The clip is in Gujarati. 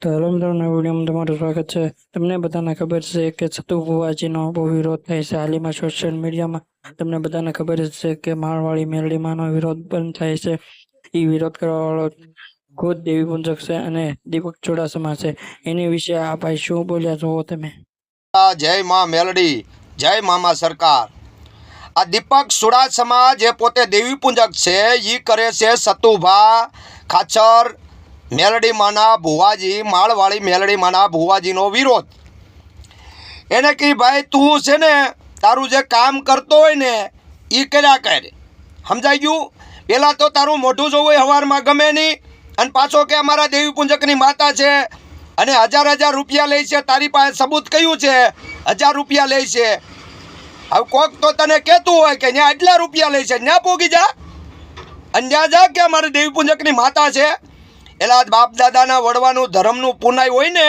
તો હેલો મિત્રો, નવા વિડીયોમાં તમારું સ્વાગત છે। તમને બધાને ખબર છે કે સતુ ભુવાજીનો બહુ વિરોધ થાય છે હાલમાં સોશિયલ મીડિયામાં। તમને બધાને ખબર જ છે કે મારવાડી મેલડીમાંનો વિરોધ બંધ થાય છે। એ વિરોધ કરવાવાળો ખુદ દેવી પૂંજક છે અને દીપક ચુડાસમા છે। એની વિશે આ ભાઈ શું બોલ્યા જોવો તમે। જય માં મેલડી, જય મામા સરકાર। આ દીપક ચુડાસમા જે પોતે દેવી પૂંજક છે એ કરે છે સતુભા ખાચર મેલડી માના ભુવાજી, માળવાળી મેલડી માના ભુવાજીનો વિરોધ। એને કહી ભાઈ તું છે ને તારું જે કામ કરતો હોય ને એ કર્યા કરે, સમજાઈ ગયું। પહેલાં તો તારું મોઢું જોવું હોય સવારમાં ગમે નહીં, અને પાછો કે અમારા દેવી પૂંજકની માતા છે અને હજાર રૂપિયા લે છે। તારી પાસે સબૂત કયું છે? 1000 રૂપિયા લે છે। હવે કોક તો તને કહેતું હોય કે ત્યાં એટલા રૂપિયા લે છે, ત્યાં પોગી જા અને ત્યાં જા કે અમારી દેવી પૂંજકની માતા છે। એલા બાપ દાદાના વડવાનું ધર્મનું પુનાય હોય ને